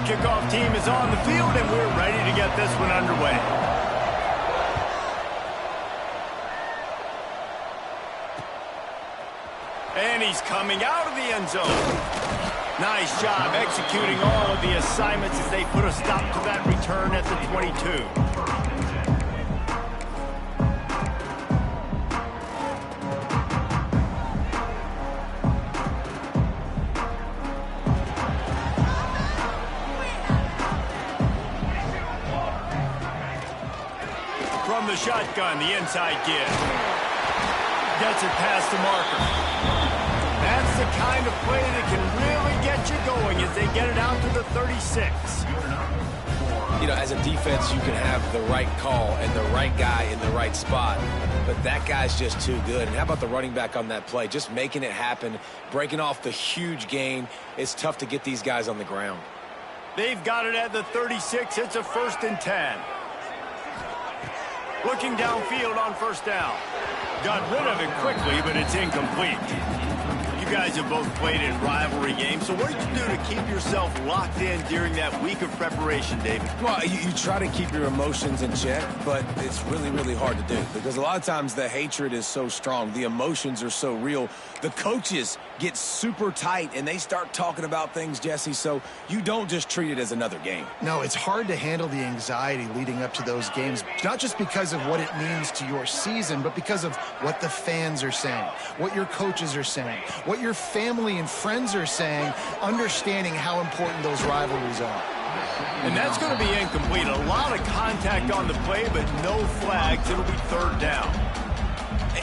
kickoff team is on the field, and we're ready to get this one underway. And he's coming out of the end zone. Nice job executing all of the assignments as they put a stop to that return at the 22. From the shotgun, the inside give. Gets it past the marker. That's the kind of play that can really get you going as they get it out to the 36. You know, as a defense, you can have the right call and the right guy in the right spot, but that guy's just too good. And how about the running back on that play? Just making it happen, breaking off the huge gain. It's tough to get these guys on the ground. They've got it at the 36. It's a 1st and 10. Looking downfield on 1st down. Got rid of it quickly, but it's incomplete. You guys have both played in rivalry games, so what did you do to keep yourself locked in during that week of preparation, David? Well, you try to keep your emotions in check, but it's really, really hard to do because a lot of times the hatred is so strong. The emotions are so real. The coaches get super tight, and they start talking about things, Jesse, so you don't just treat it as another game. No, it's hard to handle the anxiety leading up to those games, not just because of what it means to your season, but because of what the fans are saying, what your coaches are saying, what your family and friends are saying, understanding how important those rivalries are. And that's going to be incomplete. A lot of contact on the play, but no flags. It'll be 3rd down.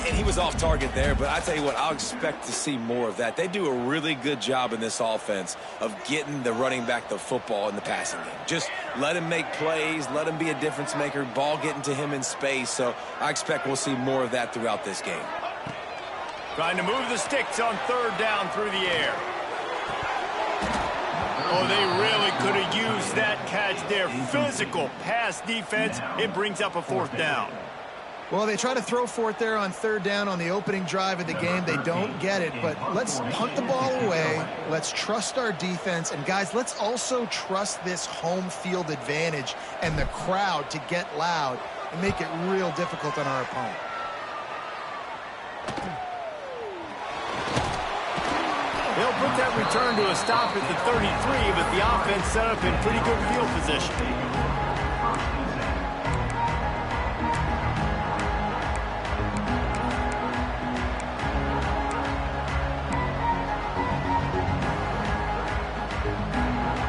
And he was off target there, but I tell you what, I'll expect to see more of that. They do a really good job in this offense of getting the running back the football in the passing game. Just let him make plays, let him be a difference maker, ball getting to him in space. So I expect we'll see more of that throughout this game. Trying to move the sticks on 3rd down through the air. Oh, they really could have used that catch there. Physical pass defense. It brings up a 4th down. Well, they try to throw for it there on 3rd down on the opening drive of the game. They don't get it, but let's punt the ball away. Let's trust our defense. And, guys, let's also trust this home field advantage and the crowd to get loud and make it real difficult on our opponent. They'll put that return to a stop at the 33, but the offense set up in pretty good field position.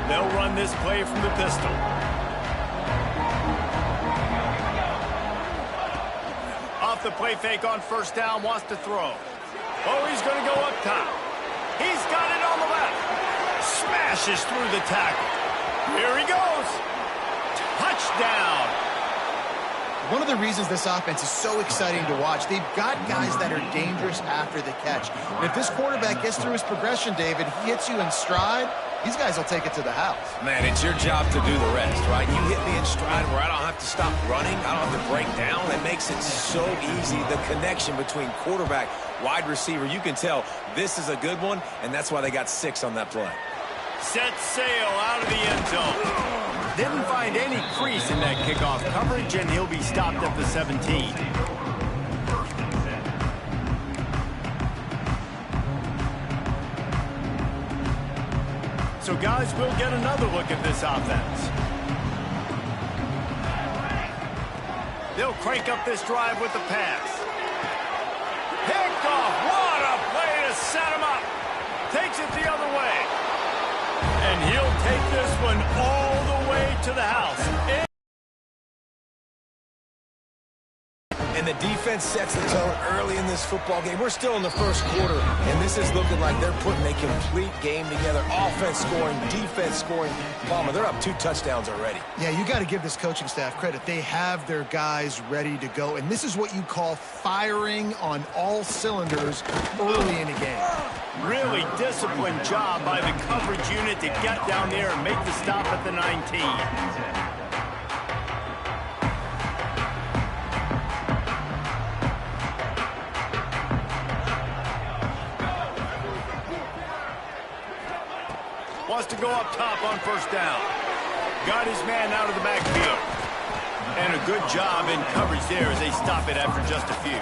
They'll run this play from the pistol. Off the play fake on 1st down, wants to throw. Oh, he's going to go up top. He's got it on the left. Smashes through the tackle. Here he goes. Touchdown. One of the reasons this offense is so exciting to watch, they've got guys that are dangerous after the catch. And if this quarterback gets through his progression, David, he hits you in stride, these guys will take it to the house. Man, it's your job to do the rest, right? You hit me in stride where I don't have to stop running. I don't have to break down. It makes it so easy. The connection between quarterback, wide receiver, you can tell this is a good one, and that's why they got 6 on that play. Set sail out of the end zone. Didn't find any crease in that kickoff coverage, and he'll be stopped at the 17. So, guys, we'll get another look at this offense. They'll crank up this drive with the pass. Picked off. What a play to set him up. Takes it the other way. And he'll take this one all the way to the house. And the defense sets the tone early in this football game. We're still in the 1st quarter, and this is looking like they're putting a complete game together. Offense scoring, defense scoring. Palmer, they're up 2 touchdowns already. Yeah, you got to give this coaching staff credit. They have their guys ready to go, and this is what you call firing on all cylinders early in a game. Really disciplined job by the coverage unit to get down there and make the stop at the 19. Wants to go up top on 1st down. Got his man out of the backfield. And a good job in coverage there as they stop it after just a few.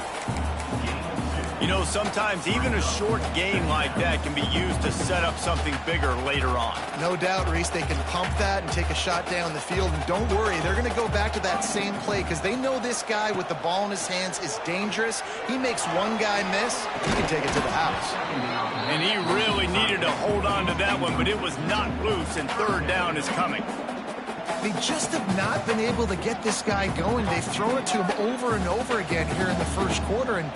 You know, sometimes even a short gain like that can be used to set up something bigger later on. No doubt, Reese, they can pump that and take a shot down the field. And don't worry, they're going to go back to that same play because they know this guy with the ball in his hands is dangerous. He makes one guy miss, he can take it to the house. And he really needed to hold on to that one, but it was not loose, and third down is coming. They just have not been able to get this guy going. They've thrown it to him over and over again here in the first quarter, and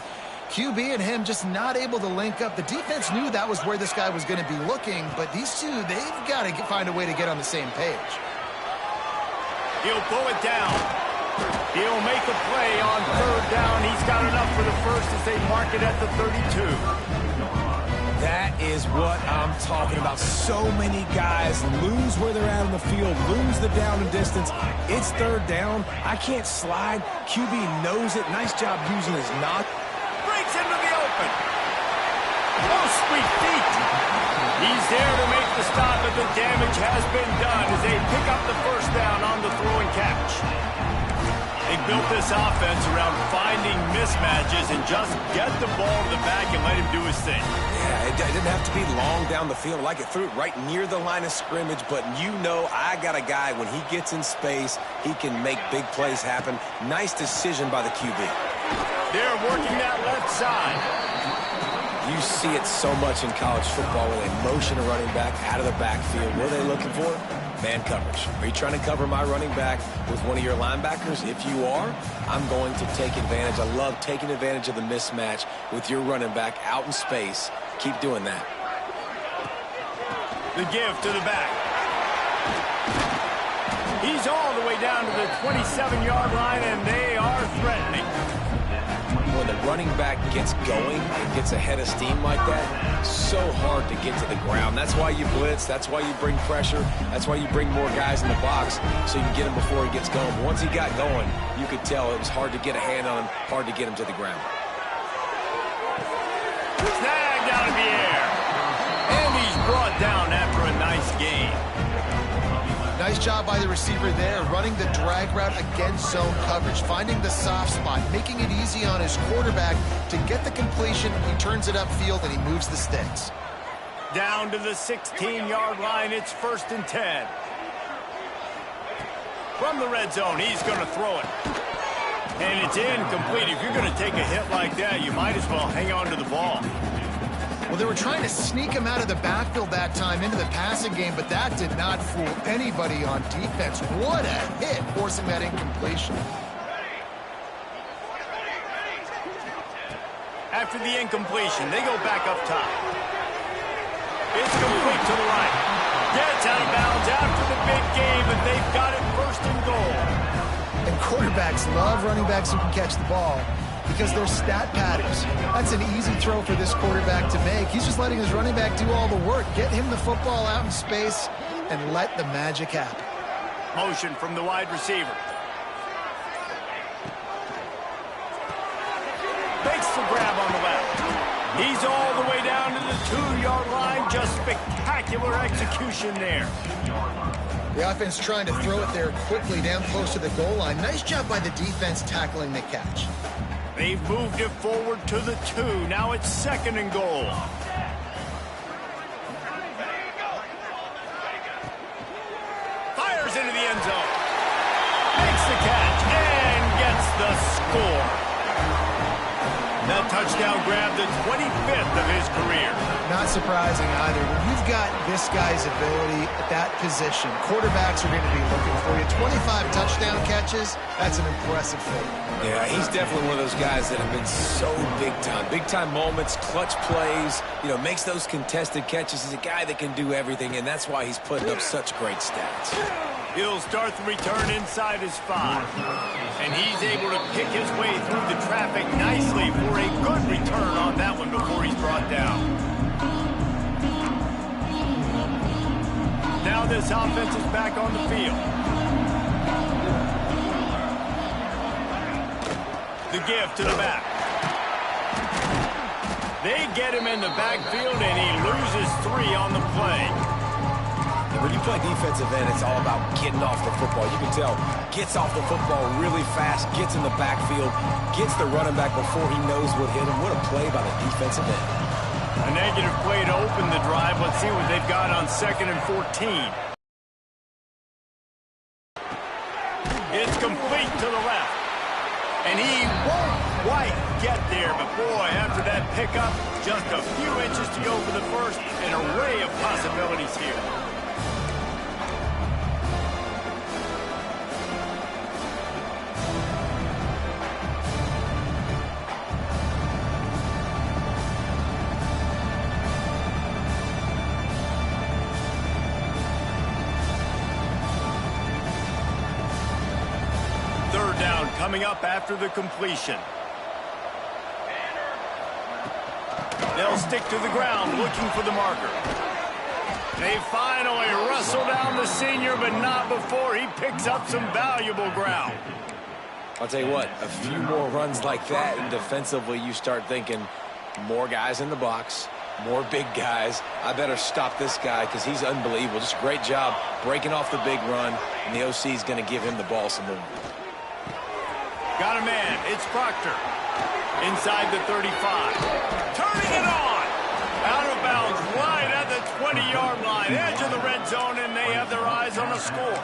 QB and him just not able to link up. The defense knew that was where this guy was going to be looking, but these two, they've got to find a way to get on the same page. He'll pull it down. He'll make a play on third down. He's got enough for the first as they mark it at the 32. That is what I'm talking about. So many guys lose where they're at on the field, lose the down and distance. It's third down. I can't slide. QB knows it. Nice job using his knock. Breaks into the open. Oh, sweet feet. He's there to make the stop, but the damage has been done as they pick up the first down on the throw and catch. They built this offense around finding mismatches and just get the ball to the back and let him do his thing. Yeah, it didn't have to be long down the field. Like it threw it right near the line of scrimmage, but you know I got a guy, when he gets in space, he can make big plays happen. Nice decision by the QB. They're working that left side. You see it so much in college football where they motion a running back out of the backfield. What are they looking for? Man coverage. Are you trying to cover my running back with one of your linebackers? If you are, I'm going to take advantage. I love taking advantage of the mismatch with your running back out in space. Keep doing that. The give to the back. He's all the way down to the 27-yard line, and they are threatening. When the running back gets going and gets ahead of steam like that, so hard to get to the ground. That's why you blitz. That's why you bring pressure. That's why you bring more guys in the box so you can get him before he gets going. But once he got going, you could tell it was hard to get a hand on him, hard to get him to the ground. Snagged out of the air. And he's brought down after a nice gain. Nice job by the receiver there, running the drag route against zone coverage, finding the soft spot, making it easy on his quarterback to get the completion. He turns it upfield, and he moves the sticks. Down to the 16-yard line, it's 1st and 10. From the red zone, he's going to throw it. And it's incomplete. If you're going to take a hit like that, you might as well hang on to the ball. Well, they were trying to sneak him out of the backfield that time into the passing game, but that did not fool anybody on defense. What a hit, forcing that incompletion. After the incompletion, they go back up top. It's complete to the right. Gets out of bounds after the big game, and they've got it 1st and goal. And quarterbacks love running backs who can catch the ball because they're stat patterns. That's an easy throw for this quarterback to make. He's just letting his running back do all the work. Get him the football out in space and let the magic happen. Motion from the wide receiver. Makes the grab on the left. He's all the way down to the 2-yard line. Just spectacular execution there. The offense trying to throw it there quickly down close to the goal line. Nice job by the defense tackling the catch. They've moved it forward to the 2. Now it's 2nd and goal. Fires into the end zone. Makes the catch and gets the score. That touchdown grabbed the 25th of his career. Not surprising either. When you've got this guy's ability at that position, quarterbacks are going to be looking for you. 25 touchdown catches, that's an impressive feat. Yeah, he's definitely one of those guys that have been so big time. Big time moments, clutch plays, makes those contested catches. He's a guy that can do everything, and that's why he's putting up such great stats. He'll start the return inside his 5. And he's able to pick his way through the traffic nicely for a good return on that one before he's brought down. Now this offense is back on the field. The give to the back. They get him in the backfield, and he loses 3 on the play. When you play defensive end, it's all about getting off the football. You can tell, gets off the football really fast, gets in the backfield, gets the running back before he knows what hit him. What a play by the defensive end. A negative play to open the drive. Let's see what they've got on 2nd and 14. It's complete to the left. And he won't quite get there, but boy, after that pickup, just a few inches to go for the first. An array of possibilities here. Coming up after the completion. They'll stick to the ground looking for the marker. They finally wrestle down the senior, but not before he picks up some valuable ground. I'll tell you what, a few more runs like that, and defensively you start thinking more guys in the box, more big guys. I better stop this guy because he's unbelievable. Just a great job breaking off the big run, and the OC is going to give him the ball some more. Got a man. It's Proctor. Inside the 35. Turning it on. Out of bounds right at the 20-yard line. Edge of the red zone, and they have their eyes on a score.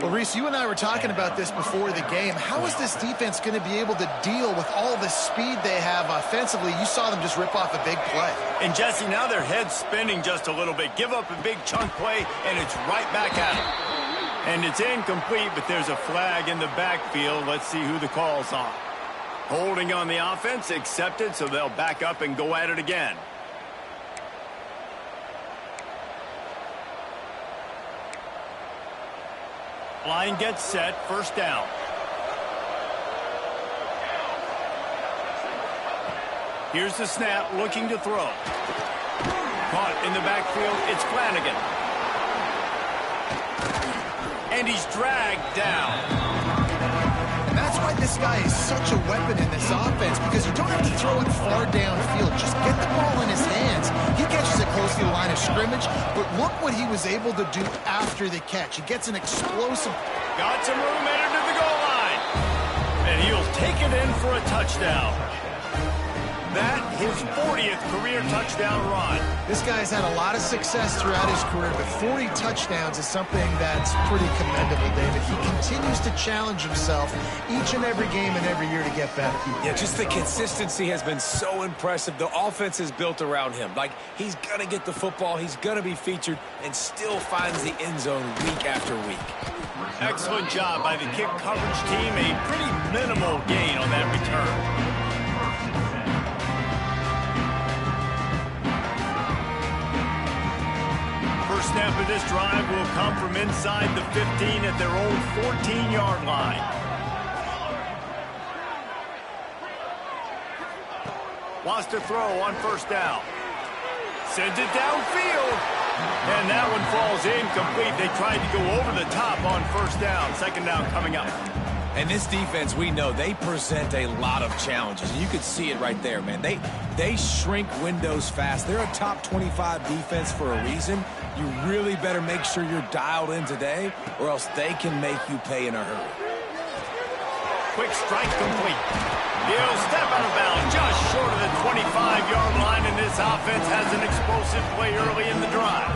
Well, Reese, you and I were talking about this before the game. How is this defense going to be able to deal with all the speed they have offensively? You saw them just rip off a big play. And, Jesse, now their head's spinning just a little bit. Give up a big chunk play, and it's right back at them. And it's incomplete, but there's a flag in the backfield. Let's see who the call's on. Holding on the offense, accepted, so they'll back up and go at it again. Line gets set, first down. Here's the snap, looking to throw. Caught in the backfield, it's Flanagan. And he's dragged down. And that's why this guy is such a weapon in this offense, because you don't have to throw it far downfield. Just get the ball in his hands. He catches it close to the line of scrimmage, but look what he was able to do after the catch. He gets an explosive. Got some room headed to the goal line. And he'll take it in for a touchdown. That, his 40th career touchdown run. This guy's had a lot of success throughout his career, but 40 touchdowns is something that's pretty commendable, David. He continues to challenge himself each and every game and every year to get better. Yeah, just the consistency has been so impressive. The offense is built around him. Like, he's going to get the football, he's going to be featured, and still finds the end zone week after week. Excellent job by the kick coverage team. A pretty minimal gain on that return. First snap of this drive will come from inside the 15 at their own 14-yard line. Wants to throw on first down. Sends it downfield. And that one falls incomplete. They tried to go over the top on first down. Second down coming up. And this defense, we know, they present a lot of challenges. You could see it right there, man. They shrink windows fast. They're a top 25 defense for a reason. You really better make sure you're dialed in today, or else they can make you pay in a hurry. Quick strike complete. He'll step out of bounds just short of the 25-yard line, and this offense has an explosive play early in the drive.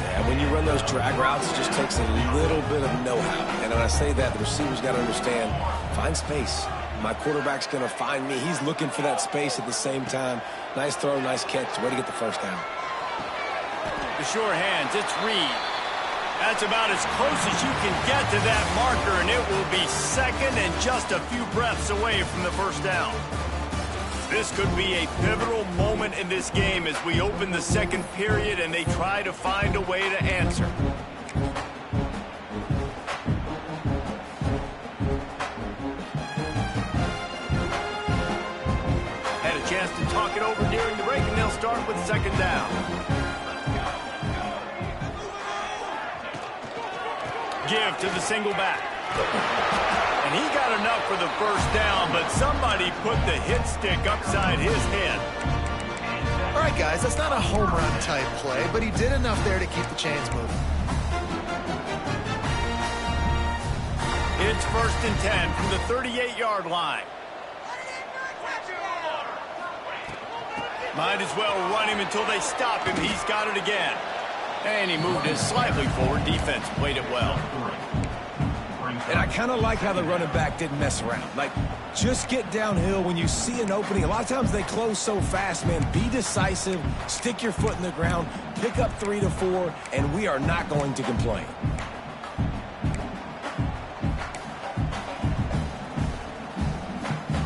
Yeah, when you run those drag routes, it just takes a little bit of know-how. And when I say that, the receiver's got to understand, find space. My quarterback's going to find me. He's looking for that space at the same time. Nice throw, nice catch. Way to get the first down. The sure hands, it's Reed. That's about as close as you can get to that marker, and it will be second and just a few breaths away from the first down. This could be a pivotal moment in this game as we open the second period and they try to find a way to answer. Had a chance to talk it over during the break, and they'll start with second down. Give to the single back. And he got enough for the first down, but somebody put the hit stick upside his head. All right, guys, that's not a home run type play, but he did enough there to keep the chains moving. It's 1st and 10 from the 38-yard line. Might as well run him until they stop him. He's got it again. And he moved it slightly forward. Defense played it well. And I kind of like how the running back didn't mess around. Like, just get downhill when you see an opening. A lot of times they close so fast, man. Be decisive, stick your foot in the ground, pick up 3 to 4, and we are not going to complain.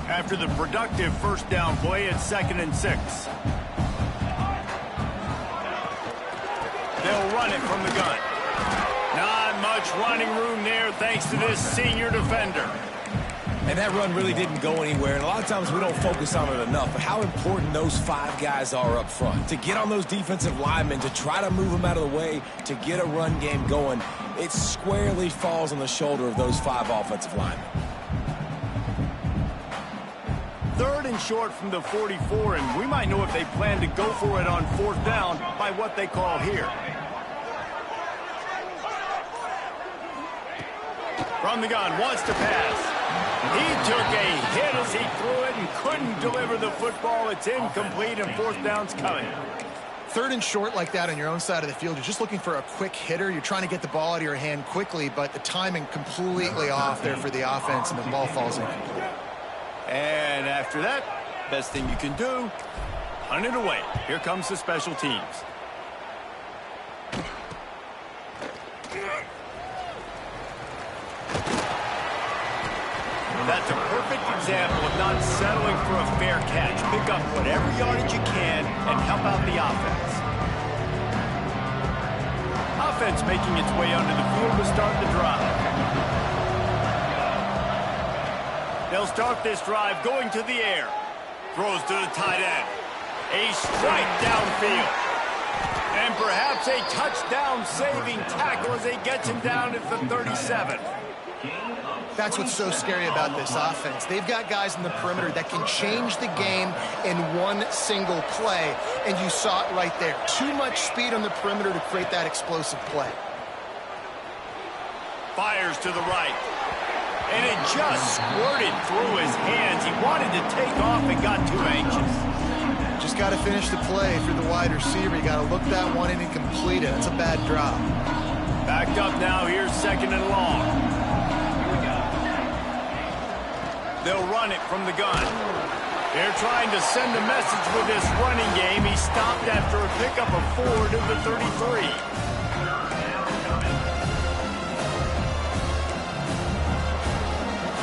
After the productive 1st down play, it's 2nd and 6. They'll run it from the gun. Not much running room there thanks to this senior defender. And that run really didn't go anywhere. And a lot of times we don't focus on it enough. But how important those 5 guys are up front. To get on those defensive linemen, to try to move them out of the way, to get a run game going, it squarely falls on the shoulder of those 5 offensive linemen. 3rd and short from the 44, and we might know if they plan to go for it on 4th down by what they call here. From the gun, wants to pass. He took a hit as he threw it and couldn't deliver the football. It's incomplete, and 4th down's coming. 3rd and short like that on your own side of the field, you're just looking for a quick hitter. You're trying to get the ball out of your hand quickly, but the timing completely off there for the offense, and the ball falls incomplete. And after that, best thing you can do, punt it away. Here comes the special teams. That's a perfect example of not settling for a fair catch. Pick up whatever yardage you can and help out the offense. Offense making its way onto the field to start the drive. They'll start this drive going to the air. Throws to the tight end. A strike downfield. And perhaps a touchdown-saving tackle as he gets him down at the 37. That's what's so scary about this offense. They've got guys in the perimeter that can change the game in one single play, and you saw it right there. Too much speed on the perimeter to create that explosive play. Fires to the right. And it just squirted through his hands. He wanted to take off and got too anxious. Just got to finish the play if you're the wide receiver. You got to look that one in and complete it. That's a bad drop. Backed up now. Here's 2nd and long. They'll run it from the gun. They're trying to send a message with this running game. He stopped after a pickup of 4 to the 33.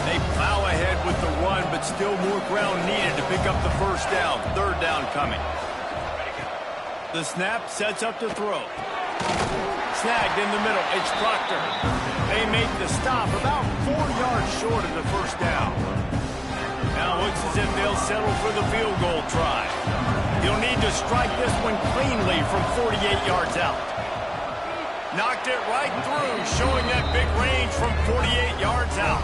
They plow ahead with the run, but still more ground needed to pick up the 1st down. 3rd down coming. The snap sets up to throw. Snagged in the middle. It's Proctor. They make the stop about 4 yards short of the 1st down. Now it looks as if they'll settle for the field goal try. He'll need to strike this one cleanly from 48 yards out. Knocked it right through, showing that big range from 48 yards out.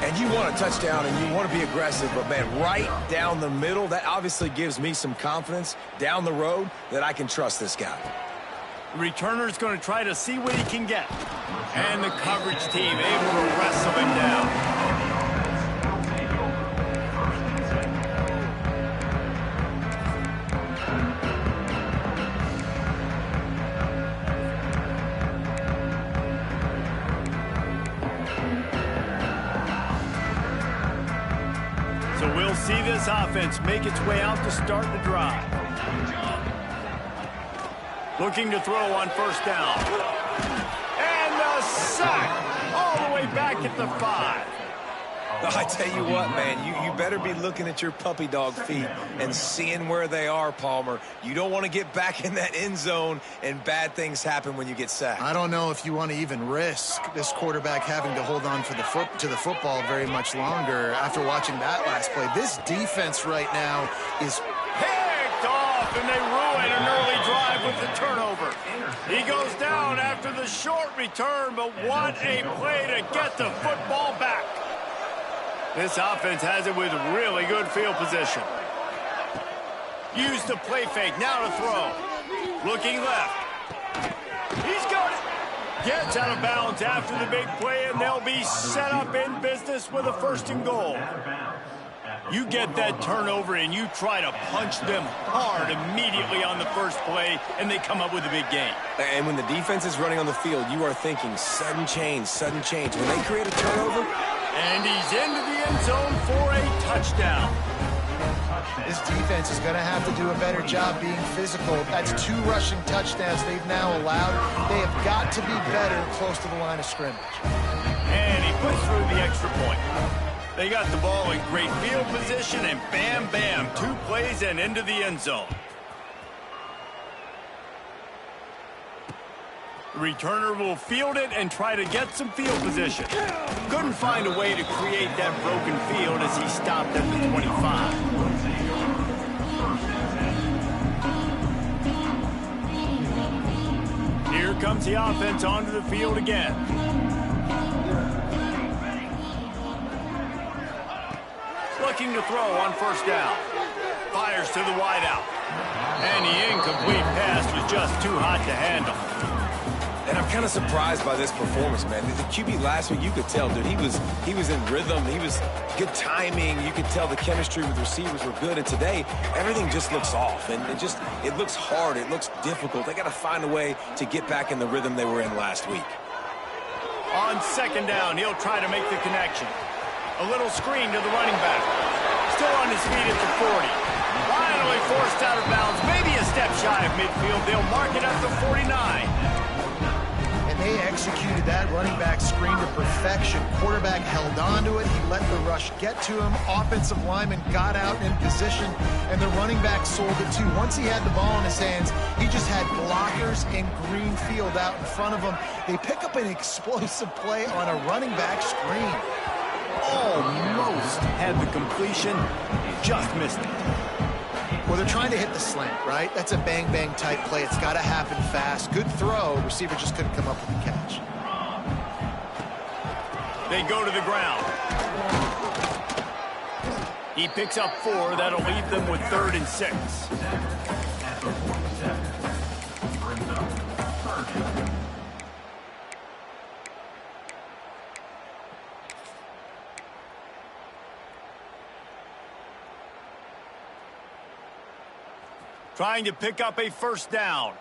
And you want a touchdown and you want to be aggressive, but man, right down the middle, that obviously gives me some confidence down the road that I can trust this guy. The returner's going to try to see what he can get. And the coverage team able to wrestle him down. So we'll see this offense make its way out to start the drive. Looking to throw on 1st down. And a sack all the way back at the 5. I tell you what, man, you better be looking at your puppy dog feet and seeing where they are, Palmer. You don't want to get back in that end zone and bad things happen when you get sacked. I don't know if you want to even risk this quarterback having to hold on for to the football very much longer after watching that last play. This defense right now is picked off, and they ruin an early drive with the turnover. He goes down after the short return, but what a play to get the football back. This offense has it with really good field position. Use the play fake, now to throw. Looking left. He's got it. Gets out of bounds after the big play, and they'll be set up in business with a 1st and goal. You get that turnover, and you try to punch them hard immediately on the first play, and they come up with a big gain. And when the defense is running on the field, you are thinking sudden change, sudden change. When they create a turnover. And he's into the end zone for a touchdown. This defense is going to have to do a better job being physical. That's 2 rushing touchdowns they've now allowed. They have got to be better close to the line of scrimmage. And he puts through the extra point. They got the ball in great field position, and bam, bam, 2 plays and into the end zone. The returner will field it and try to get some field position. Couldn't find a way to create that broken field as he stopped at the 25. Here comes the offense onto the field again. Looking to throw on 1st down. Fires to the wideout. And the incomplete pass was just too hot to handle. And I'm kind of surprised by this performance, man. The QB last week, you could tell, dude, he was in rhythm. He was good timing. You could tell the chemistry with receivers were good. And today, everything just looks off. And it looks hard. It looks difficult. They got to find a way to get back in the rhythm they were in last week. On 2nd down, he'll try to make the connection. A little screen to the running back. Still on his feet at the 40. Finally forced out of bounds. Maybe a step shy of midfield. They'll mark it up to 49. And they executed that running back screen to perfection. Quarterback held on to it. He let the rush get to him. Offensive lineman got out in position, and the running back sold it too. Once he had the ball in his hands, he just had blockers in green field out in front of him. They pick up an explosive play on a running back screen. Almost had the completion, just missed it. Well, they're trying to hit the slant, right? That's a bang-bang type play. It's got to happen fast. Good throw. Receiver just couldn't come up with the catch. They go to the ground. He picks up 4. That'll leave them with 3rd and 6. Trying to pick up a 1st down.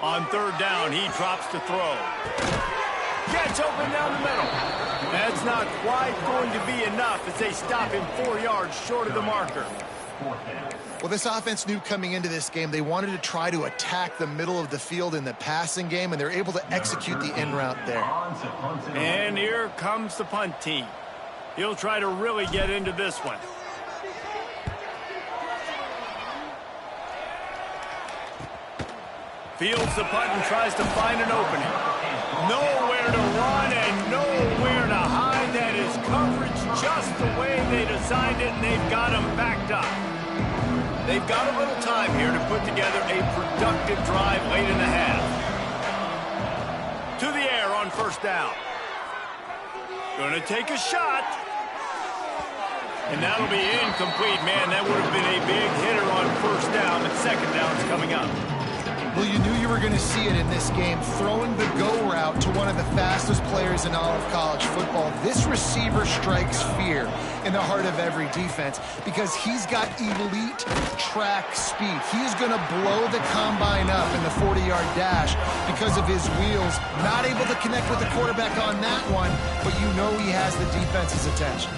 On 3rd down, he drops to throw. Gets open down the middle. That's not quite going to be enough as they stop him 4 yards short of the marker. Well, this offense knew coming into this game they wanted to try to attack the middle of the field in the passing game, and they're able to execute the in route there. And here comes the punt team. He'll try to really get into this one. Fields the punt and tries to find an opening. Nowhere to run and nowhere to hide. That is coverage just the way they designed it, and they've got him backed up. They've got a little time here to put together a productive drive late in the half. To the air on 1st down. Gonna take a shot. And that'll be incomplete. Man, that would have been a big hitter on 1st down, but 2nd down's coming up. Well, you knew you were going to see it in this game, throwing the go route to one of the fastest players in all of college football. This receiver strikes fear in the heart of every defense because he's got elite track speed. He's going to blow the combine up in the 40-yard dash because of his wheels. Not able to connect with the quarterback on that one, but you know he has the defense's attention.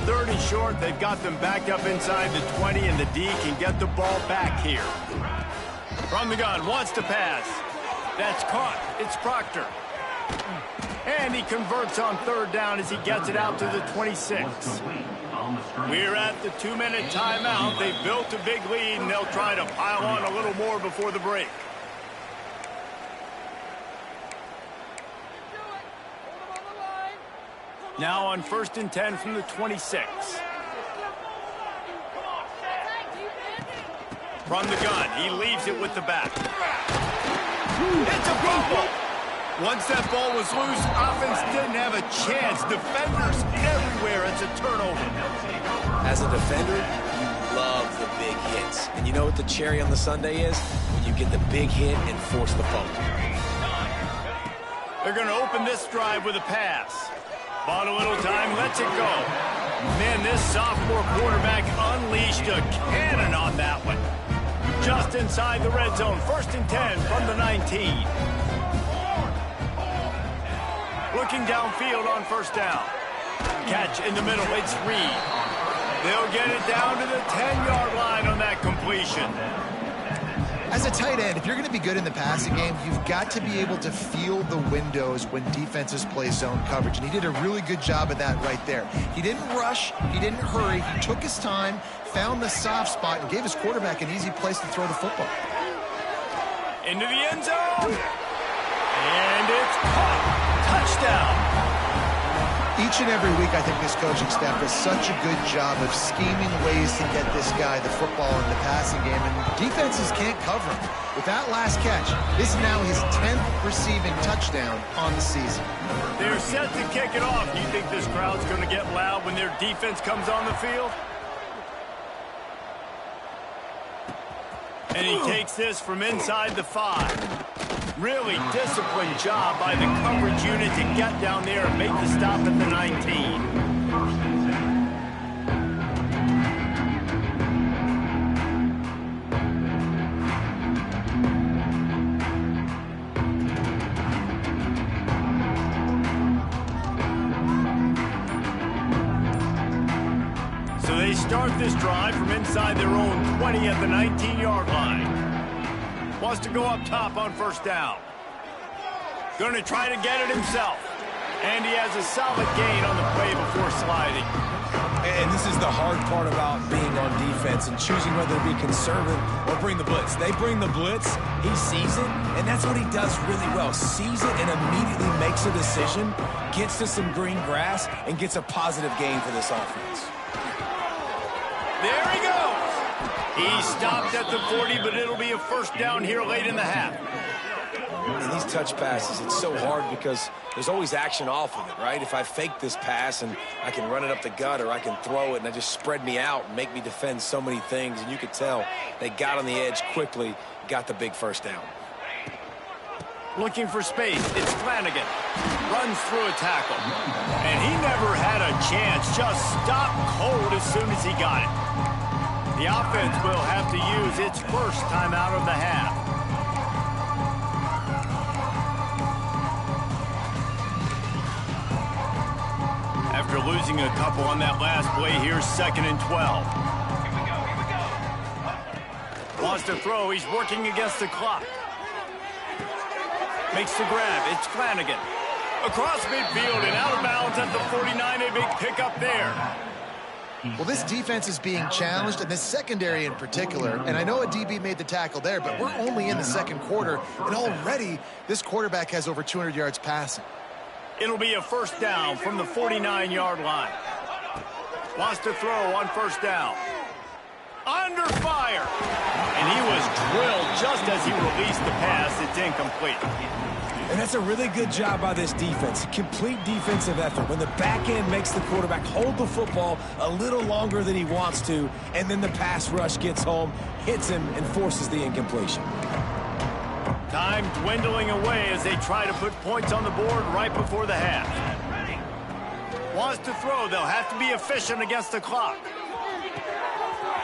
3rd and short, they've got them backed up inside the 20, and the D can get the ball back here. From the gun, wants to pass. That's caught. It's Proctor. And he converts on 3rd down as he gets it out to the 26. We're at the 2-minute timeout. They've built a big lead, and they'll try to pile on a little more before the break. Now on 1st and 10 from the 26. From the gun, he leaves it with the back. It's a fumble. Once that ball was loose, offense didn't have a chance. Defenders everywhere. It's a turnover. As a defender, you love the big hits. And you know what the cherry on the sundae is? When you get the big hit and force the fumble. They're going to open this drive with a pass. Bought a little time, lets it go. Man, this sophomore quarterback unleashed a cannon on that one. Just inside the red zone, 1st and 10 from the 19. Looking downfield on 1st down. Catch in the middle, it's Reed. They'll get it down to the 10-yard line on that completion. As a tight end, if you're going to be good in the passing game, you've got to be able to feel the windows when defenses play zone coverage. And he did a really good job of that right there. He didn't rush. He didn't hurry. He took his time, found the soft spot, and gave his quarterback an easy place to throw the football. Into the end zone. And it's caught. Touchdown. Each and every week, I think this coaching staff does such a good job of scheming ways to get this guy the football in the passing game, and defenses can't cover him. With that last catch, this is now his 10th receiving touchdown on the season. They're set to kick it off. Do you think this crowd's going to get loud when their defense comes on the field? And he takes this from inside the 5. Really disciplined job by the coverage unit to get down there and make the stop at the 19. So they start this drive from inside their own 20 at the 19-yard line. Wants to go up top on 1st down. Going to try to get it himself. And he has a solid gain on the play before sliding. And this is the hard part about being on defense and choosing whether to be conservative or bring the blitz. They bring the blitz, he sees it, and that's what he does really well. Sees it and immediately makes a decision, gets to some green grass, and gets a positive gain for this offense. There he goes. He stopped at the 40, but it'll be a 1st down here late in the half. In these touch passes, it's so hard because there's always action off of it, right? If I fake this pass and I can run it up the gut or I can throw it and I just spread me out and make me defend so many things, and you could tell they got on the edge quickly, got the big 1st down. Looking for space, it's Flanagan. Runs through a tackle. And he never had a chance, just stopped cold as soon as he got it. The offense will have to use its 1st timeout of the half. After losing a couple on that last play, here's 2nd and 12. Wants to throw, he's working against the clock. Makes the grab, it's Flanagan. Across midfield and out of bounds at the 49, a big pickup there. Well, this defense is being challenged, and this secondary in particular, and I know a DB made the tackle there, but we're only in the 2nd quarter, and already this quarterback has over 200 yards passing. It'll be a 1st down from the 49-yard line. Wants to throw on 1st down. Under fire. And he was drilled just as he released the pass. It's incomplete. And that's a really good job by this defense. Complete defensive effort. When the back end makes the quarterback hold the football a little longer than he wants to, and then the pass rush gets home, hits him, and forces the incompletion. Time dwindling away as they try to put points on the board right before the half. Wants to throw. They'll have to be efficient against the clock.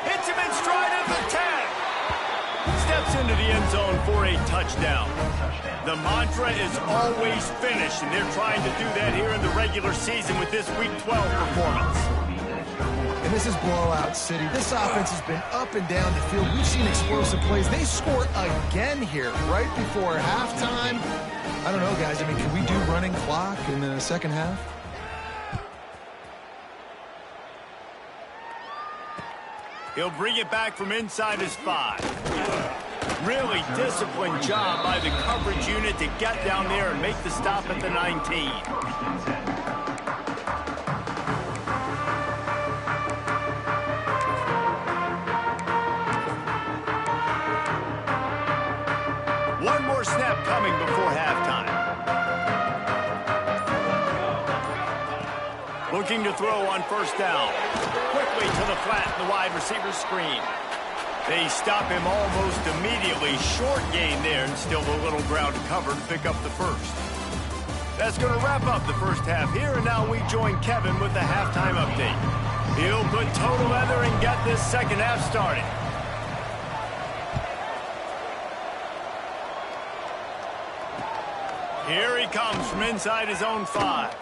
Hits him in stride at the 10. Steps into the end zone for a touchdown. The mantra is always finish, and they're trying to do that here in the regular season with this Week 12 performance. And this is blowout city. This offense has been up and down the field. We've seen explosive plays. They score again here right before halftime. I don't know, guys. I mean, can we do running clock in the 2nd half? He'll bring it back from inside his 5. Really disciplined job by the coverage unit to get down there and make the stop at the 19. One more snap coming before halftime. Looking to throw on first down. Quickly to the flat in the wide receiver screen. They stop him almost immediately. Short gain there, and still a little ground to cover to pick up the first. That's going to wrap up the first half here, and now we join Kevin with the halftime update. He'll put total leather and get this second half started. Here he comes from inside his own 5.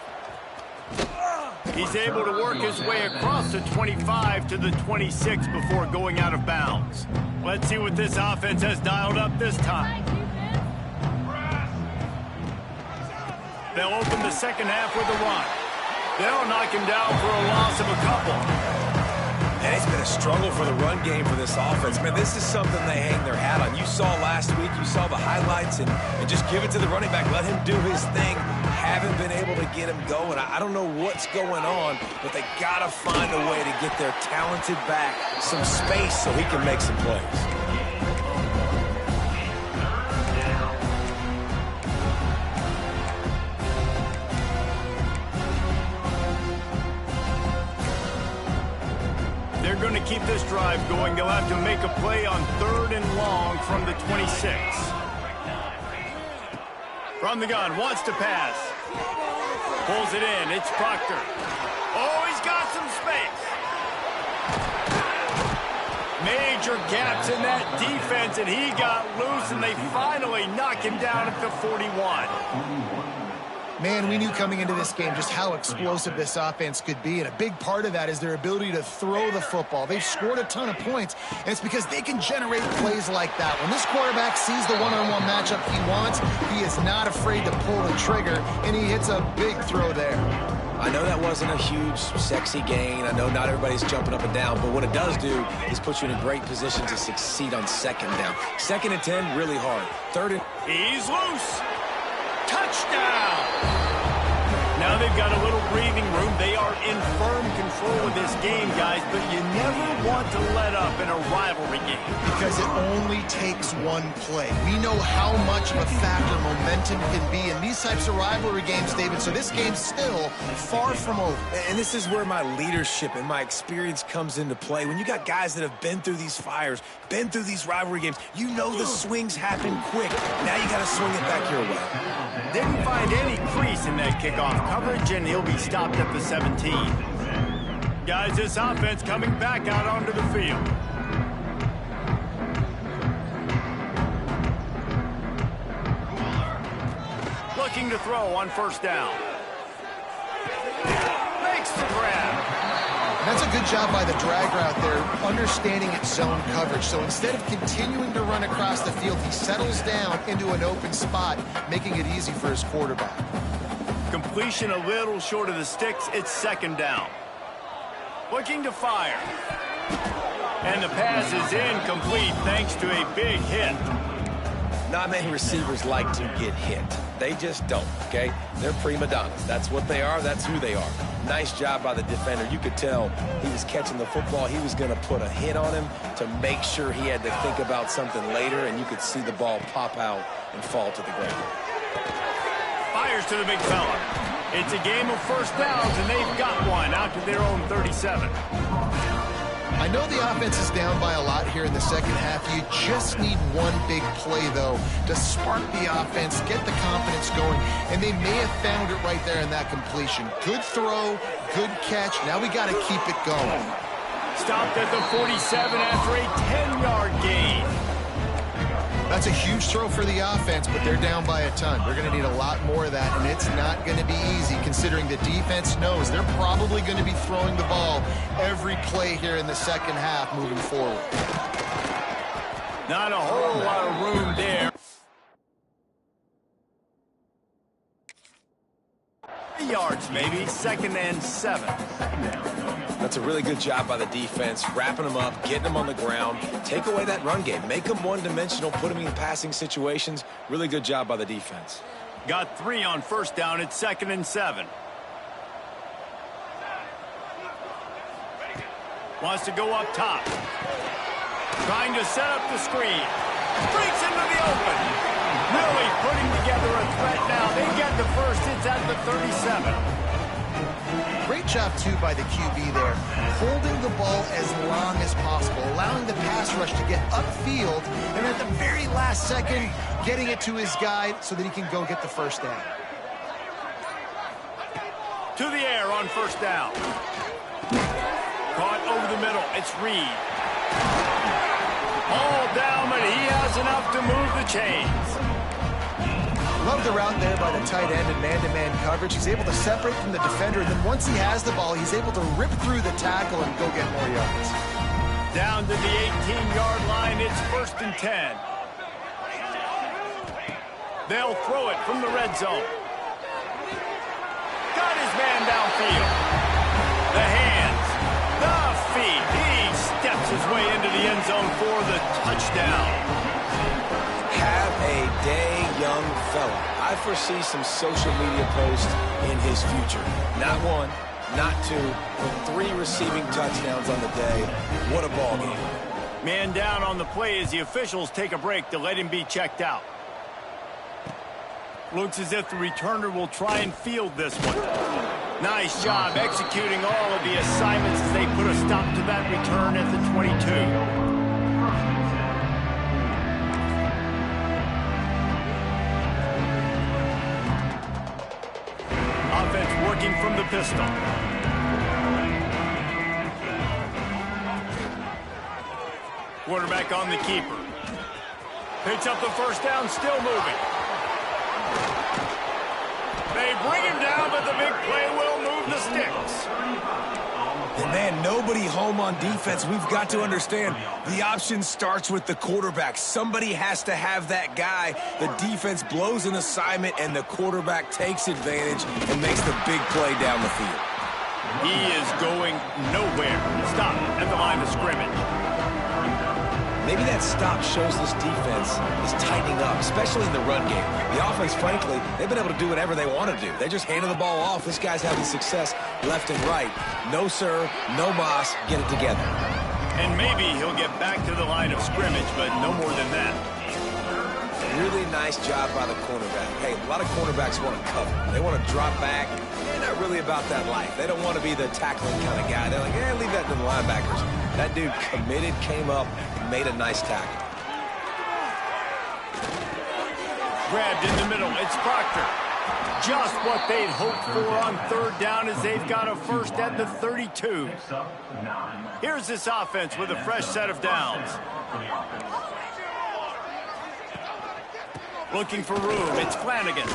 He's able to work his way across the 25 to the 26 before going out of bounds. Let's see what this offense has dialed up this time. They'll open the second half with a run. They'll knock him down for a loss of a couple. And it's been a struggle for the run game for this offense. Man, this is something they hang their hat on. You saw last week, you saw the highlights, and just give it to the running back. Let him do his thing. Haven't been able to get him going. I don't know what's going on, but they got to find a way to get their talented back some space so he can make some plays. They're going to keep this drive going. They'll have to make a play on 3rd and long from the 26. From the gun, wants to pass. Pulls it in. It's Proctor. Oh, he's got some space. Major gaps in that defense, and he got loose, and they finally knock him down at the 41. Man, we knew coming into this game just how explosive this offense could be, and a big part of that is their ability to throw the football. They've scored a ton of points, and it's because they can generate plays like that. When this quarterback sees the one-on-one matchup he wants, he is not afraid to pull the trigger, and he hits a big throw there. I know that wasn't a huge, sexy gain. I know not everybody's jumping up and down, but what it does do is put you in a great position to succeed on 2nd down. 2nd and 10, really hard. 3rd and... He's loose. Touchdown! Now they've got a little breathing room. They are in firm control of this game, guys, but you never want to let up in a rivalry game. Because it only takes one play. We know how much of a factor momentum can be in these types of rivalry games, David, so this game's still far from over. And this is where my leadership and my experience comes into play. When you got guys that have been through these fires, been through these rivalry games, you know the swings happen quick. Now you got to swing it back your way. Didn't find any crease in that kickoff coverage, and he'll be stopped at the 17. Guys, this offense coming back out onto the field. Looking to throw on first down. Makes the grab. That's a good job by the drag route there, understanding its zone coverage. So instead of continuing to run across the field, he settles down into an open spot, making it easy for his quarterback. Completion a little short of the sticks. It's 2nd down. Looking to fire. And the pass is incomplete thanks to a big hit. Not many receivers like to get hit. They just don't, okay? They're prima donnas. That's what they are. That's who they are. Nice job by the defender. You could tell he was catching the football. He was going to put a hit on him to make sure he had to think about something later, and you could see the ball pop out and fall to the ground. Fires to the big fella. It's a game of first downs, and they've got one out to their own 37. I know the offense is down by a lot here in the second half. You just need one big play, though, to spark the offense, get the confidence going, and they may have found it right there in that completion. Good throw, good catch. Now we got to keep it going. Stopped at the 47 after a 10-yard gain. That's a huge throw for the offense, but they're down by a ton. They're going to need a lot more of that, and it's not going to be easy considering the defense knows they're probably going to be throwing the ball every play here in the second half moving forward. Not a whole lot of room there. 3 yards, maybe. 2nd and 7. That's a really good job by the defense, wrapping them up, getting them on the ground. Take away that run game. Make them one-dimensional, put them in passing situations. Really good job by the defense. Got 3 on first down. It's 2nd and 7. Wants to go up top. Trying to set up the screen. Breaks into the open. Really putting together a threat now. They get the first. It's at the 37. Great job, too, by the QB there, holding the ball as long as possible, allowing the pass rush to get upfield, and at the very last second, getting it to his guy so that he can go get the first down. To the air on first down. Caught over the middle. It's Reed. All down, but he has enough to move the chains. Love the route there by the tight end in man-to-man coverage. He's able to separate from the defender, and then once he has the ball, he's able to rip through the tackle and go get more yards. Down to the 18-yard line, it's 1st and 10. They'll throw it from the red zone. Got his man downfield. The hands, the feet. He steps his way into the end zone for the touchdown. Have a day, young fella. I foresee some social media posts in his future. Not one, not two, but 3 receiving touchdowns on the day. What a ball game. Man down on the play as the officials take a break to let him be checked out. Looks as if the returner will try and field this one. Nice job executing all of the assignments as they put a stop to that return at the 22. Offense working from the pistol. Quarterback on the keeper. Picks up the first down, still moving. They bring him down, but the big play will move the sticks. And man, nobody home on defense. We've got to understand the option starts with the quarterback. Somebody has to have that guy. The defense blows an assignment, and the quarterback takes advantage and makes the big play down the field. He is going nowhere. Stop at the line of scrimmage. Maybe that stop shows this defense is tightening up, especially in the run game. The offense, frankly, they've been able to do whatever they want to do. They just handed the ball off. This guy's having success left and right. No, sir, no boss, get it together. And maybe he'll get back to the line of scrimmage, but no more than that. Really nice job by the cornerback. Hey, a lot of cornerbacks want to cover. They want to drop back. They're not really about that life. They don't want to be the tackling kind of guy. They're like, leave that to the linebackers. That dude committed, came up, and made a nice tackle. Grabbed in the middle. It's Proctor. Just what they'd hoped for on third down as they've got a first at the 32. Here's this offense with a fresh set of downs. Looking for room. It's Flanagan.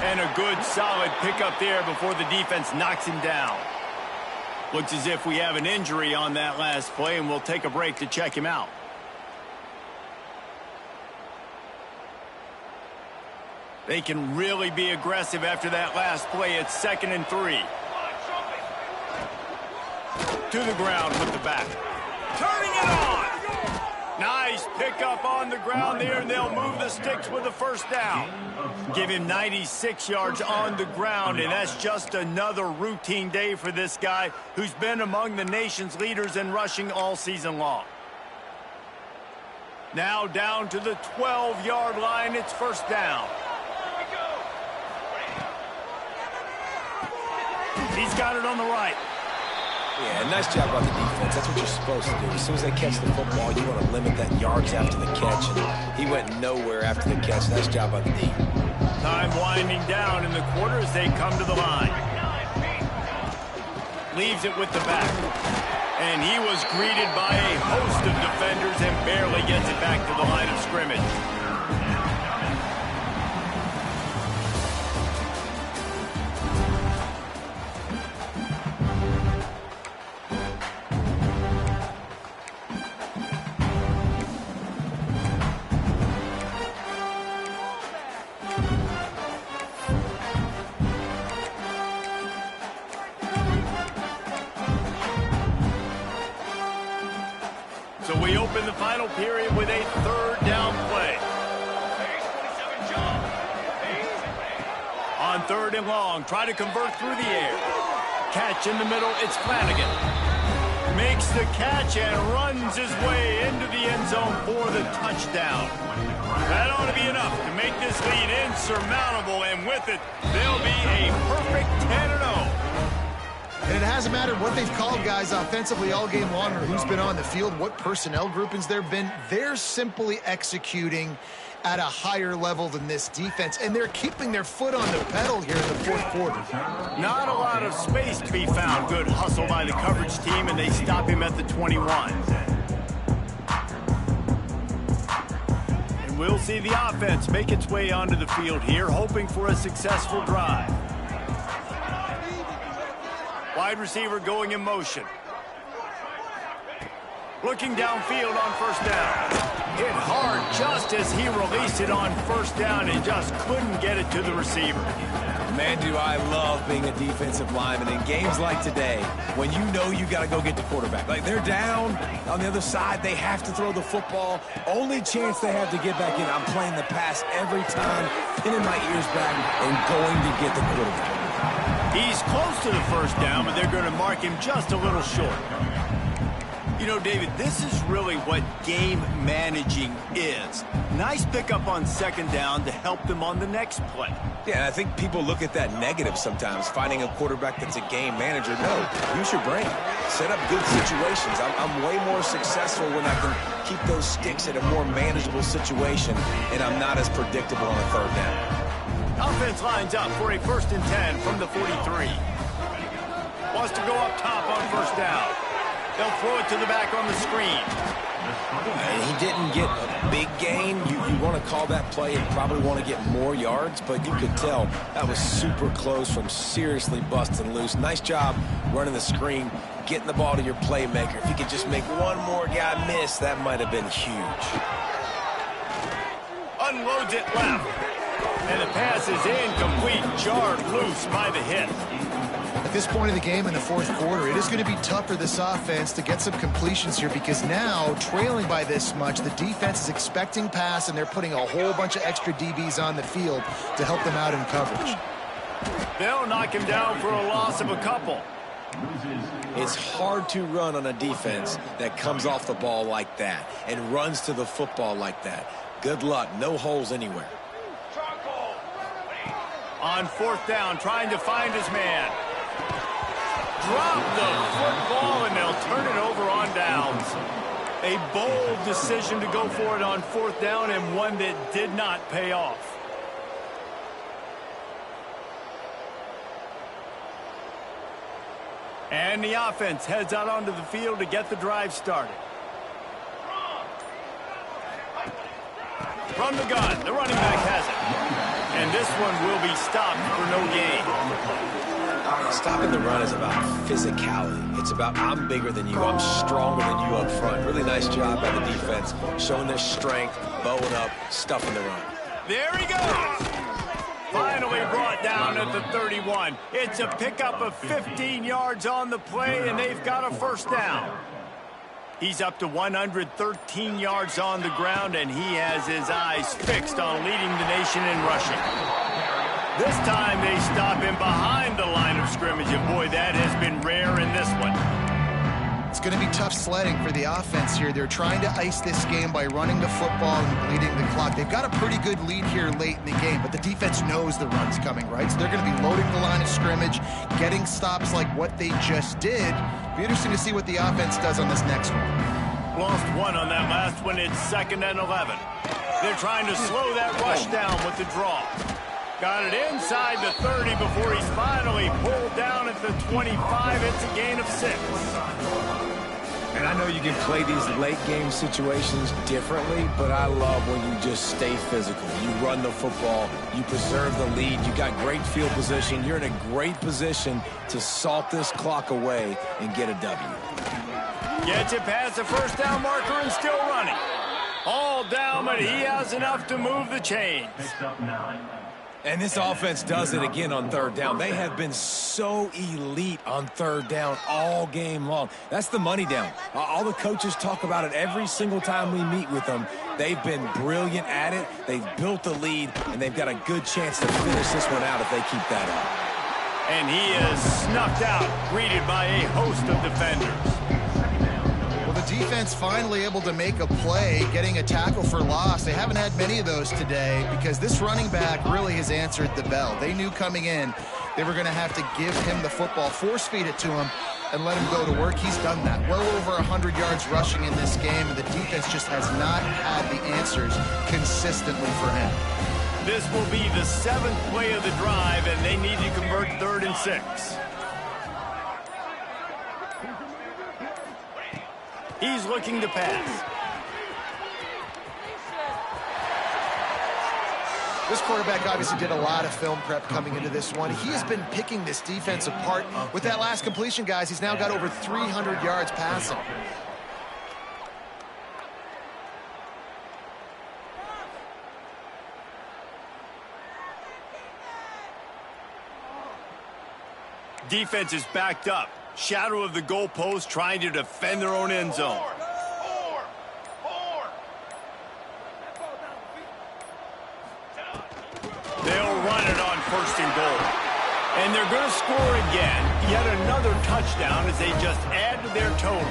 And a good, solid pickup there before the defense knocks him down. Looks as if we have an injury on that last play, and we'll take a break to check him out. They can really be aggressive after that last play. It's 2nd and 3. To the ground with the back. Turning it on. Nice pickup on the ground there, and they'll move the sticks with the first down. Give him 96 yards on the ground, and that's just another routine day for this guy who's been among the nation's leaders in rushing all season long. Now down to the 12-yard line. It's first down. He's got it on the right. Yeah, nice job by the defense. That's what you're supposed to do. As soon as they catch the football, you want to limit that yards after the catch. And he went nowhere after the catch. Nice job by the D. Time winding down in the quarter as they come to the line. Leaves it with the back. And he was greeted by a host of defenders and barely gets it back to the line of scrimmage. So we open the final period with a third down play. On 3rd and long, try to convert through the air. Catch in the middle, it's Flanagan. Makes the catch and runs his way into the end zone for the touchdown. That ought to be enough to make this lead insurmountable, and with it, they'll be a perfect 10-0. And it hasn't mattered what they've called guys offensively all game long or who's been on the field, what personnel groupings there have been. They're simply executing at a higher level than this defense, and they're keeping their foot on the pedal here in the fourth quarter. Not a lot of space to be found. Good hustle by the coverage team, and they stop him at the 21. And we'll see the offense make its way onto the field here, hoping for a successful drive. Wide receiver going in motion. Looking downfield on first down. Hit hard just as he released it on first down and just couldn't get it to the receiver. Man, do I love being a defensive lineman in games like today when you know you got to go get the quarterback. Like, they're down on the other side. They have to throw the football. Only chance they have to get back in. I'm playing the pass every time, pinning my ears back and going to get the quarterback. He's close to the first down, but they're going to mark him just a little short. You know, David, this is really what game managing is. Nice pickup on second down to help them on the next play. Yeah, and I think people look at that negative sometimes, finding a quarterback that's a game manager. No, use your brain. Set up good situations. I'm way more successful when I can keep those sticks at a more manageable situation, and I'm not as predictable on a third down. Offense lines up for a 1st and 10 from the 43. Wants to go up top on first down. They'll throw it to the back on the screen. He didn't get a big gain. You want to call that play and probably want to get more yards, but you could tell that was super close from seriously busting loose. Nice job running the screen, getting the ball to your playmaker. If you could just make one more guy miss, that might have been huge. Unloads it left. And the pass is incomplete, jarred loose by the hit. At this point in the game in the fourth quarter, it is going to be tough for this offense to get some completions here because now, trailing by this much, the defense is expecting pass, and they're putting a whole bunch of extra DBs on the field to help them out in coverage. They'll knock him down for a loss of a couple. It's hard to run on a defense that comes off the ball like that and runs to the football like that. Good luck. No holes anywhere. On fourth down, trying to find his man. Drop the football, and they'll turn it over on downs. A bold decision to go for it on fourth down, and one that did not pay off. And the offense heads out onto the field to get the drive started. From the gun, the running back has it. And this one will be stopped for no gain. Stopping the run is about physicality. It's about I'm bigger than you, I'm stronger than you up front. Really nice job by the defense, showing their strength, bowing up, stuffing the run. There he goes. Finally brought down at the 31. It's a pickup of 15 yards on the play, and they've got a first down. He's up to 113 yards on the ground, and he has his eyes fixed on leading the nation in rushing. This time they stop him behind the line of scrimmage, and boy, that has been rare in this one. It's going to be tough sledding for the offense here. They're trying to ice this game by running the football and bleeding the clock. They've got a pretty good lead here late in the game, but the defense knows the run's coming, right? So they're going to be loading the line of scrimmage, getting stops like what they just did. Be interesting to see what the offense does on this next one. Lost one on that last one. It's 2nd and 11. They're trying to slow that rush down with the draw. Got it inside the 30 before he's finally pulled down at the 25. It's a gain of 6. And I know you can play these late game situations differently, but I love when you just stay physical. You run the football, you preserve the lead, you got great field position. You're in a great position to salt this clock away and get a W. Gets it past the first down marker and still running. All down, but he has enough to move the chains. And this offense does it again on third down. They have been so elite on third down all game long. That's the money down. All the coaches talk about it every single time we meet with them. They've been brilliant at it. They've built the lead, and they've got a good chance to finish this one out if they keep that up. And he is snuffed out, greeted by a host of defenders. defense finally able to make a play, getting a tackle for loss. They haven't had many of those today because this running back really has answered the bell. They knew coming in they were going to have to give him the football, force feed it to him, and let him go to work. He's done that. Well over 100 yards rushing in this game, and the defense just has not had the answers consistently for him. This will be the 7th play of the drive, and they need to convert 3rd and 6. He's looking to pass. This quarterback obviously did a lot of film prep coming into this one. He has been picking this defense apart. With that last completion, guys, he's now got over 300 yards passing. Defense is backed up. Shadow of the goalpost, trying to defend their own end zone. They'll run it on 1st and goal. And they're going to score again. Yet another touchdown as they just add to their total.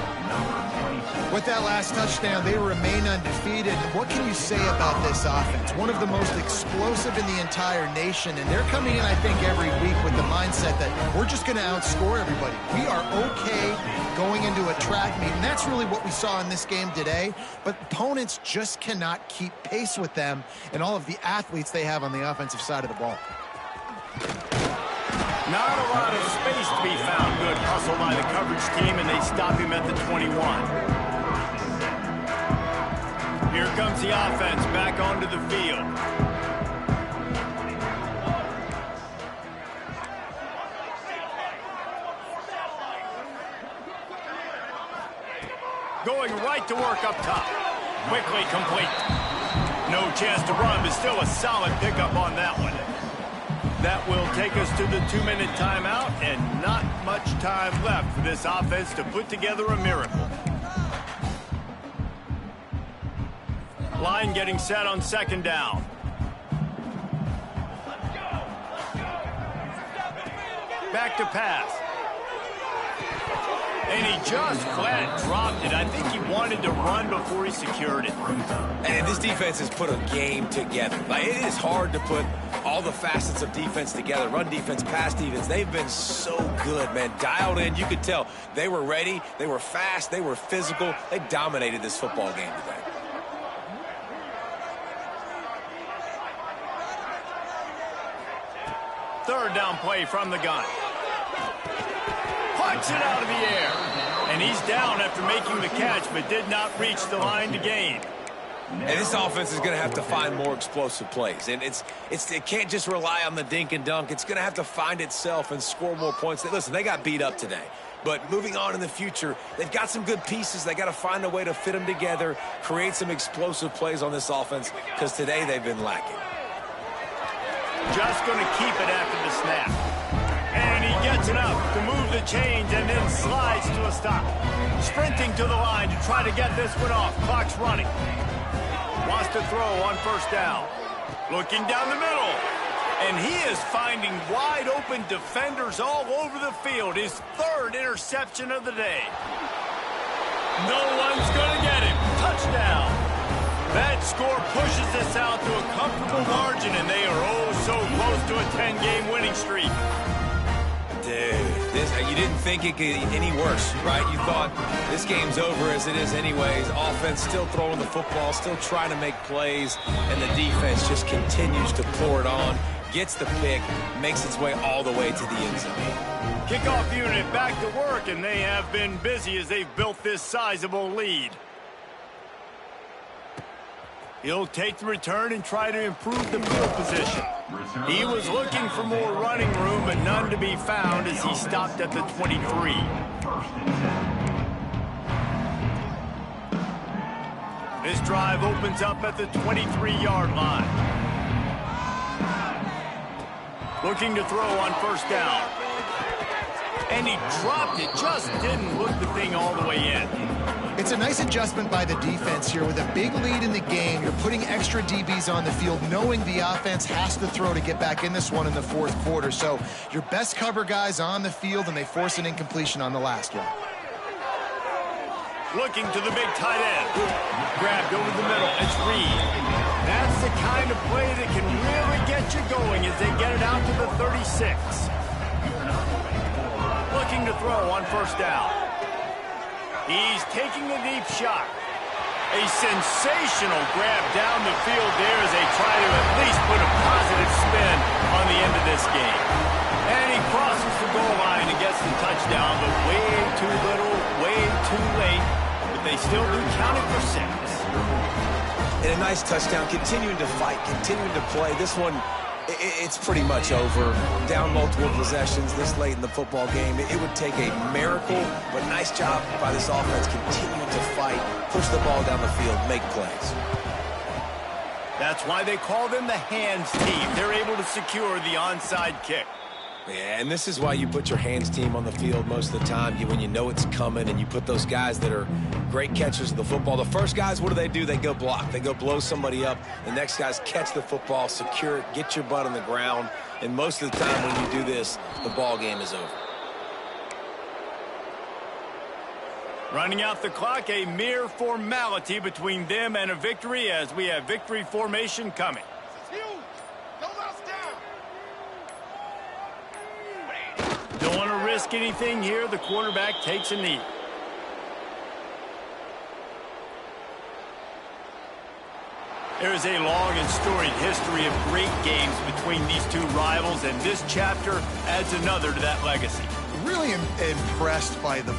With that last touchdown, they remain undefeated. What can you say about this offense? One of the most explosive in the entire nation, and they're coming in, I think, every week with the mindset that we're just going to outscore everybody. We are okay going into a track meet, and that's really what we saw in this game today. But opponents just cannot keep pace with them and all of the athletes they have on the offensive side of the ball. Not a lot of space to be found. Good hustle by the coverage team, and they stop him at the 21. Here comes the offense back onto the field. Going right to work up top. Quickly complete. No chance to run, but still a solid pickup on that one. That will take us to the 2-minute timeout, and not much time left for this offense to put together a miracle. Line getting set on 2nd down. Back to pass. And he just flat dropped it. I think he wanted to run before he secured it. And this defense has put a game together. Like, it is hard to put all the facets of defense together. Run defense, pass defense. They've been so good, man. Dialed in. You could tell they were ready. They were fast. They were physical. They dominated this football game today. Third down play from the gun. Punch it out of the air. And he's down after making the catch, but did not reach the line to gain. And this offense is going to have to find more explosive plays. And it can't just rely on the dink and dunk. It's going to have to find itself and score more points. Listen, they got beat up today. But moving on in the future, they've got some good pieces. They got to find a way to fit them together, create some explosive plays on this offense, because today they've been lacking. Just going to keep it after the snap. And he gets it up to move the chains and then slides to a stop. Sprinting to the line to try to get this one off. Clock's running. Wants to throw on 1st down. Looking down the middle. And he is finding wide open defenders all over the field. His 3rd interception of the day. No one's going to get him. Touchdown. That score pushes this out to a comfortable margin, and they are oh so close to a 10-game winning streak. Dude, you didn't think it could get any worse, right? You thought this game's over as it is anyways. Offense still throwing the football, still trying to make plays, and the defense just continues to pour it on, gets the pick, makes its way all the way to the end zone. Kickoff unit back to work, and they have been busy as they've built this sizable lead. He'll take the return and try to improve the field position. He was looking for more running room, but none to be found as he stopped at the 23. This drive opens up at the 23-yard line. Looking to throw on 1st down. And he dropped it, just didn't look the thing all the way in. It's a nice adjustment by the defense here. With a big lead in the game, you're putting extra DBs on the field, knowing the offense has to throw to get back in this one in the 4th quarter. So your best cover guys on the field, and they force an incompletion on the last one. Looking to the big tight end. Grabbed over the middle. It's Reed. That's the kind of play that can really get you going as they get it out to the 36. Looking to throw on first down. He's taking a deep shot. A sensational grab down the field there as they try to at least put a positive spin on the end of this game. And he crosses the goal line and gets the touchdown, but way too little, way too late. But they still do count it for 6. And a nice touchdown, continuing to fight, continuing to play. This one, it's pretty much over. Down multiple possessions this late in the football game. It would take a miracle, but nice job by this offense continuing to fight, push the ball down the field, make plays. That's why they call them the hands team. They're able to secure the onside kick. Yeah, and this is why you put your hands team on the field most of the time when you know it's coming, and you put those guys that are great catchers of the football. The first guys, what do? They go block. They go blow somebody up. The next guys catch the football, secure it, get your butt on the ground. And most of the time when you do this, the ball game is over. Running out the clock, a mere formality between them and a victory as we have victory formation coming. Don't want to risk anything here. The quarterback takes a knee. There is a long and storied history of great games between these two rivals, and this chapter adds another to that legacy. Really impressed by the